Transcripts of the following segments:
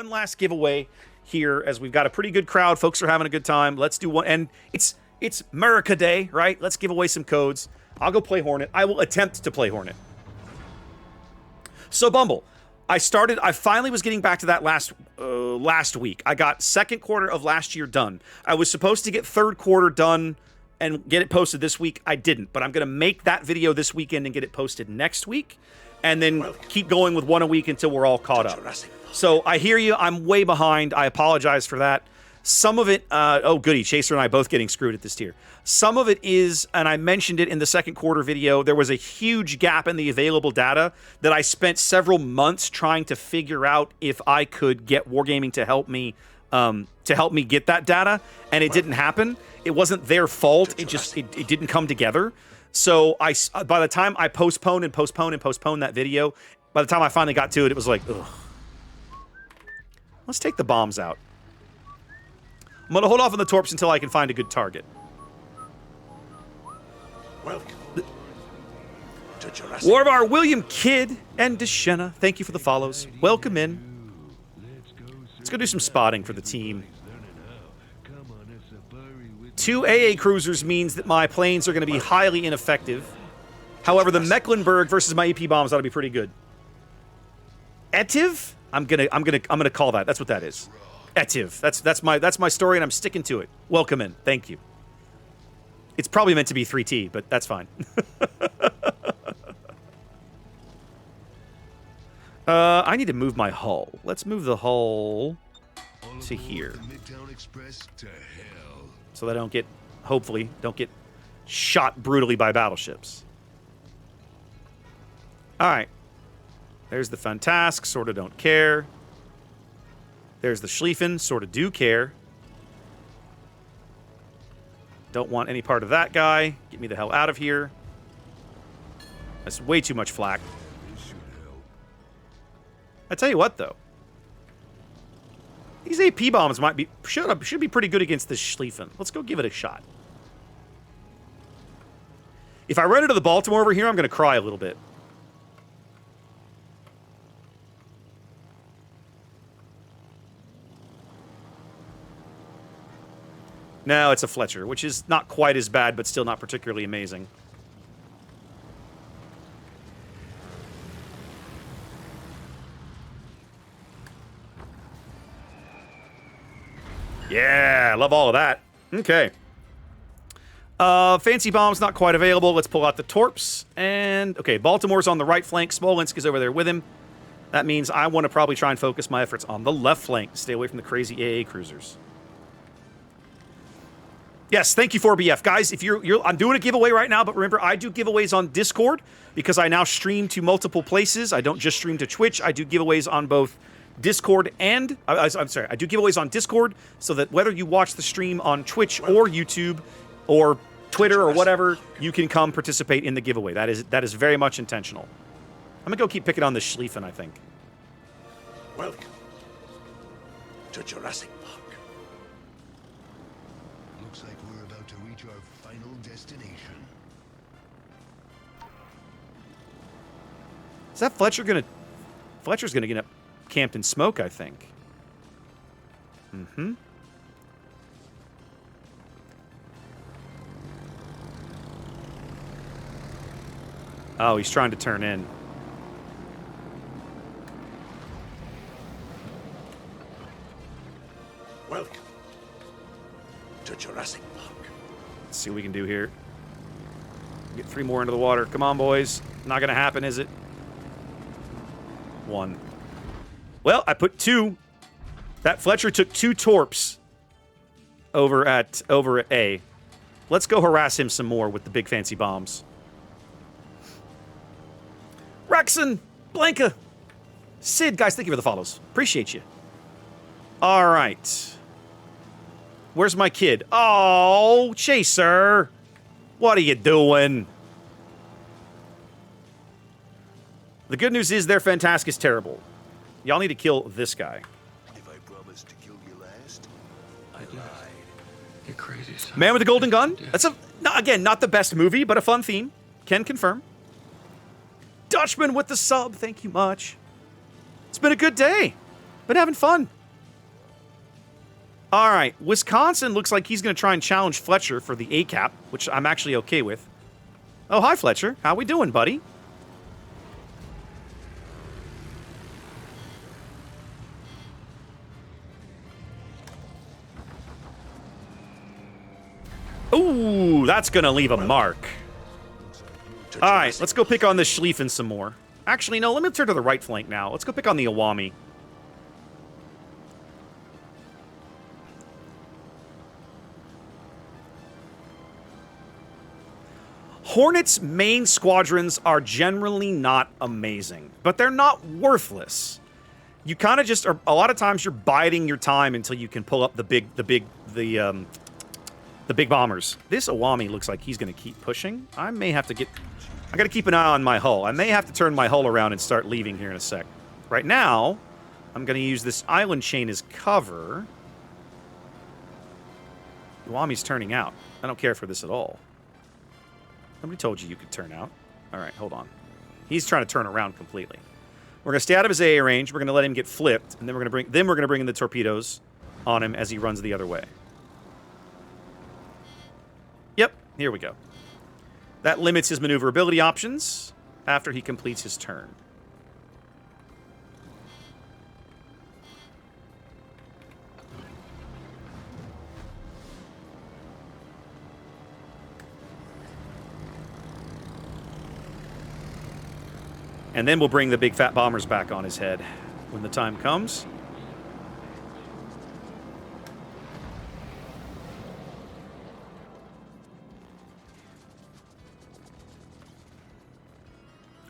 one last giveaway here, as we've got a pretty good crowd. Folks are having a good time. Let's do one, and it's America Day, right? Let's give away some codes. I'll go play Hornet. I will attempt to play Hornet. So Bumble, I finally was getting back to that last week. I got second quarter of last year done. I was supposed to get third quarter done and get it posted this week. I didn't, but I'm going to make that video this weekend and get it posted next week, and then keep going with one a week until we're all caught up. So I hear you. I'm way behind. I apologize for that. Some of it, oh goody, Chaser and I both getting screwed at this tier. Some of it is, and I mentioned it in the second quarter video, there was a huge gap in the available data that I spent several months trying to figure out if I could get Wargaming to help me get that data, and it didn't happen. It wasn't their fault. It didn't come together. So by the time I postponed that video, by the time I finally got to it, it was like, ugh. Let's take the bombs out. I'm going to hold off on the torps until I can find a good target. Welcome to Jurassic. Warvar, William Kidd, and Deshenna, thank you for the follows. Welcome in. Let's go do some spotting for the team. 2 AA cruisers means that my planes are going to be highly ineffective. However, the Mecklenburg versus my EP bombs ought to be pretty good. Etiv? I'm gonna call that. That's what that is. Etiv. That's my story, and I'm sticking to it. Welcome in. Thank you. It's probably meant to be 3T, but that's fine. I need to move my hull. Let's move the hull to here, so that I don't get, hopefully, don't get shot brutally by battleships. All right. There's the Fantask, sort of don't care. There's the Schlieffen, sort of do care. Don't want any part of that guy. Get me the hell out of here. That's way too much flak. I tell you what, though. These AP bombs should be pretty good against this Schlieffen. Let's go give it a shot. If I run into the Baltimore over here, I'm going to cry a little bit. No, it's a Fletcher, which is not quite as bad, but still not particularly amazing. Yeah, love all of that. Okay. Fancy bomb's not quite available. Let's pull out the torps. And, okay, Baltimore's on the right flank. Smolensk is over there with him. That means I want to probably try and focus my efforts on the left flank to stay away from the crazy AA cruisers. Yes, thank you, 4BF. Guys, if I'm doing a giveaway right now, but remember, I do giveaways on Discord because I now stream to multiple places. I don't just stream to Twitch. I do giveaways on both Discord and... I'm sorry, I do giveaways on Discord so that whether you watch the stream on Twitch or YouTube or Twitter or whatever, you can come participate in the giveaway. That is very much intentional. I'm going to go keep picking on the Schlieffen, I think. Welcome to Jurassic Park. Looks like we're about to reach our final destination. Is that Fletcher gonna... Fletcher's gonna get up camped in smoke, I think. Mm-hmm. Oh, he's trying to turn in. Welcome to Jurassic Park. Let's see what we can do here. Get 3 more into the water. Come on, boys. Not gonna happen, is it? 1. Well, I put 2. That Fletcher took 2 torps over at A. Let's go harass him some more with the big fancy bombs. Rexon, Blanca, Sid, guys, thank you for the follows. Appreciate you. All right. Where's my kid? Oh, Chaser. What are you doing? The good news is their Fantask is terrible. Y'all need to kill this guy. If I promised to kill you last, I lied. You're crazy, son. Man with the Golden Gun? That's again, not the best movie, but a fun theme. Can confirm. Dutchman with the sub, thank you much. It's been a good day. Been having fun. All right, Wisconsin looks like he's going to try and challenge Fletcher for the A-cap, which I'm actually okay with. Oh, hi, Fletcher. How we doing, buddy? Ooh, that's going to leave a mark. All right, let's go pick on this Schlieffen some more. Actually, no, let me turn to the right flank now. Let's go pick on the Iwami. Hornet's main squadrons are generally not amazing, but they're not worthless. You kind of just are, a lot of times you're biding your time until you can pull up the big bombers. This Iwami looks like he's going to keep pushing. I may have to get, I got to keep an eye on my hull. I may have to turn my hull around and start leaving here in a sec. Right now, I'm going to use this island chain as cover. Iwami's turning out. I don't care for this at all. Nobody told you could turn out. All right, hold on. He's trying to turn around completely. We're gonna stay out of his AA range. We're gonna let him get flipped, and then we're gonna bring in the torpedoes on him as he runs the other way. Yep, here we go. That limits his maneuverability options after he completes his turn. And then we'll bring the big fat bombers back on his head when the time comes.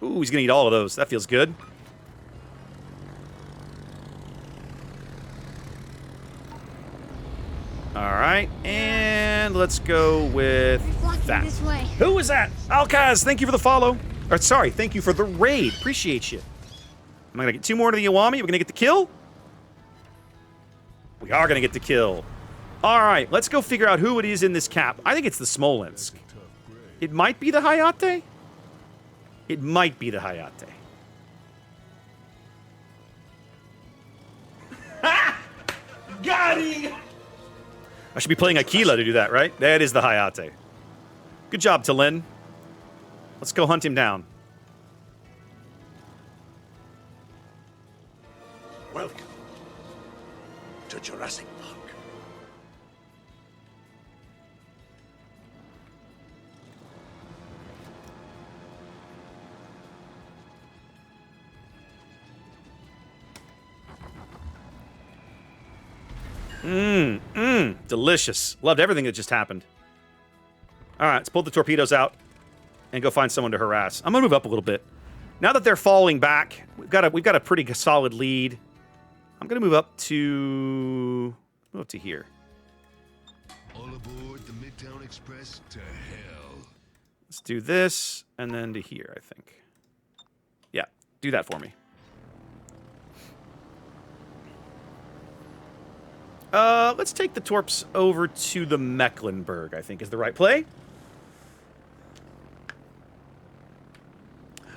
Ooh, he's going to eat all of those. That feels good. All right, and let's go with that. Who was that? Alcaz, thank you for the follow. Or, sorry, thank you for the raid. Appreciate you. Am I going to get 2 more to the Iwami? We're going to get the kill? We are going to get the kill. All right, let's go figure out who it is in this cap. I think it's the Smolensk. It might be the Hayate? It might be the Hayate. Got him! I should be playing Aquila to do that, right? That is the Hayate. Good job, Talin. Let's go hunt him down. Welcome to Jurassic Park. Delicious. Loved everything that just happened. All right, let's pull the torpedoes out and go find someone to harass. I'm gonna move up a little bit. Now that they're falling back, we've got a pretty solid lead. I'm gonna move up to here. All aboard the Midtown Express to hell. Let's do this and then to here, I think. Yeah, do that for me. Let's take the torps over to the Mecklenburg, I think is the right play.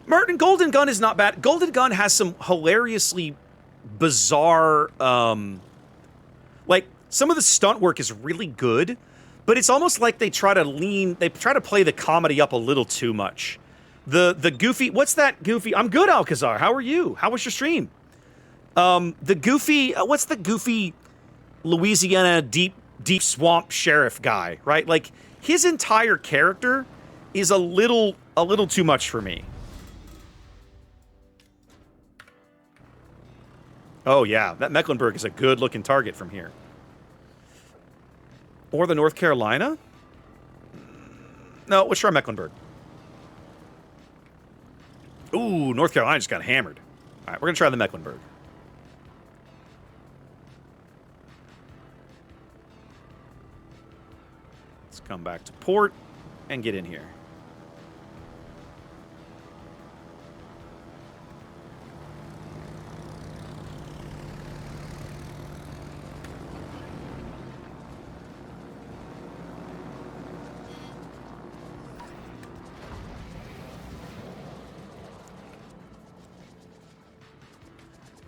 Merton, Golden Gun is not bad. Golden Gun has some hilariously bizarre, like, some of the stunt work is really good, but it's almost like they try to play the comedy up a little too much. The goofy, what's that goofy? I'm good, Alcazar. How are you? How was your stream? The goofy, what's the goofy Louisiana deep swamp sheriff guy, right? Like, his entire character is a little too much for me. Oh yeah, that Mecklenburg is a good looking target from here. Or the North Carolina? No, let's try Mecklenburg. Ooh, North Carolina just got hammered. All right, we're gonna try the Mecklenburg. Let's come back to port and get in here.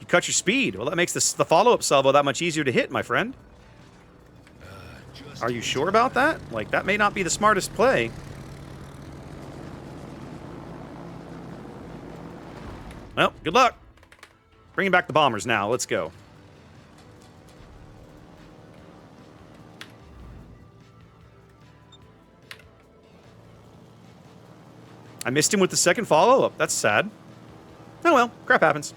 You cut your speed. Well, that makes the follow-up salvo that much easier to hit, my friend. Are you sure about that? Like, that may not be the smartest play. Well, good luck. Bringing back the bombers now. Let's go. I missed him with the second follow-up. That's sad. Oh well, crap happens.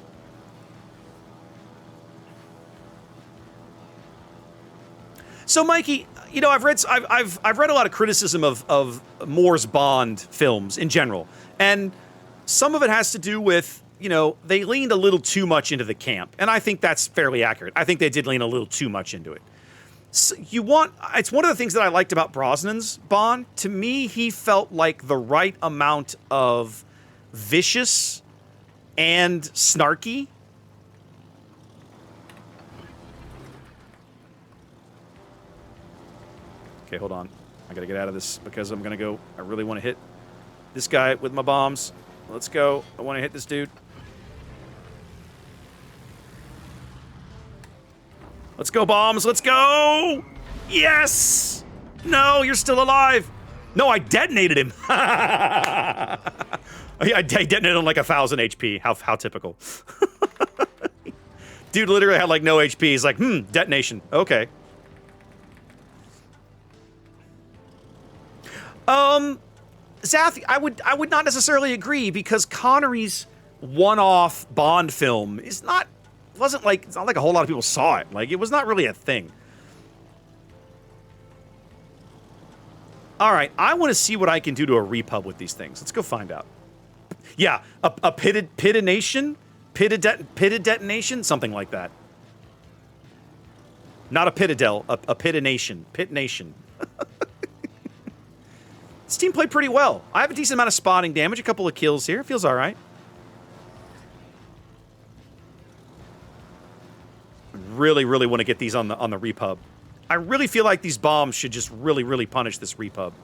So, Mikey, you know, I've read a lot of criticism of Moore's Bond films in general, and some of it has to do with, you know, they leaned a little too much into the camp, and I think that's fairly accurate. I think they did lean a little too much into it. So it's one of the things that I liked about Brosnan's Bond. To me, he felt like the right amount of vicious and snarky. Okay, hold on. I gotta get out of this because I'm gonna go. I really want to hit this guy with my bombs. Let's go. I want to hit this dude. Let's go, bombs. Let's go! Yes! No, you're still alive. No, I detonated him. I detonated him like 1,000 HP. How typical. Dude literally had like no HP. He's like, detonation. Okay. Zath, I would not necessarily agree because Connery's one-off Bond film is it's not like a whole lot of people saw it. Like, it was not really a thing. All right, I want to see what I can do to a repub with these things. Let's go find out. Yeah, a pitted detonation, something like that. Not a pitadel, a pittination. This team played pretty well. I have a decent amount of spotting damage, a couple of kills here. Feels all right. Really want to get these on the repub. I really feel like these bombs should just really punish this repub.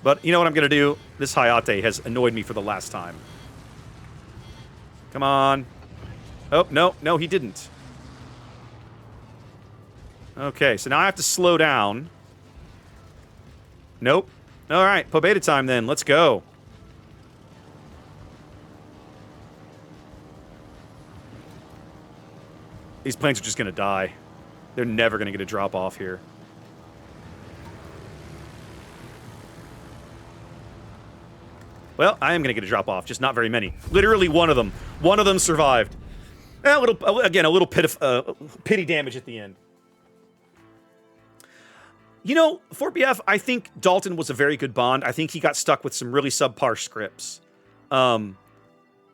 But you know what I'm going to do? This Hayate has annoyed me for the last time. Come on. Oh, no, he didn't. Okay, so now I have to slow down. Nope. All right, Pobeda time then. Let's go. These planes are just going to die. They're never going to get a drop off here. Well, I am going to get a drop off, just not very many. Literally one of them. One of them survived. A little pity damage at the end. You know, for BF, I think Dalton was a very good Bond. I think he got stuck with some really subpar scripts. I'm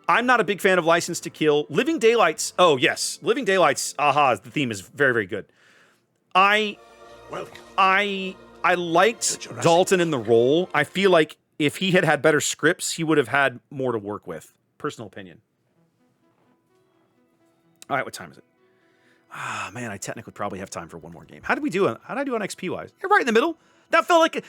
not a big fan of License to Kill. Living Daylights. Oh, yes. Living Daylights. The theme is very good. I liked Dalton in the role. I feel like if he had had better scripts, he would have had more to work with. Personal opinion. All right, what time is it? Man, I technically probably have time for one more game. How did I do on XP-wise? You're right in the middle. That felt like...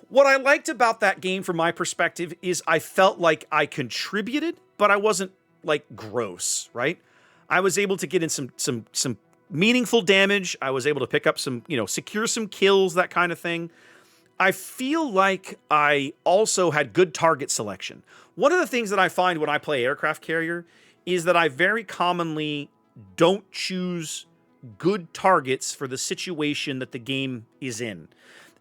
What I liked about that game from my perspective is I felt like I contributed, but I wasn't, like, gross, right? I was able to get in some meaningful damage. I was able to pick up some, secure some kills, that kind of thing. I feel like I also had good target selection. One of the things that I find when I play aircraft carrier is that I very commonly don't choose good targets for the situation that the game is in.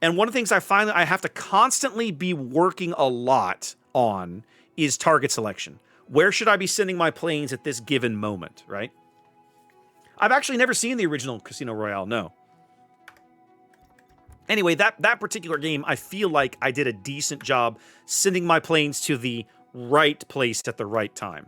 And one of the things I find that I have to constantly be working a lot on is target selection. Where should I be sending my planes at this given moment, right? I've actually never seen the original Casino Royale, no. Anyway, that particular game, I feel like I did a decent job sending my planes to the right place at the right time.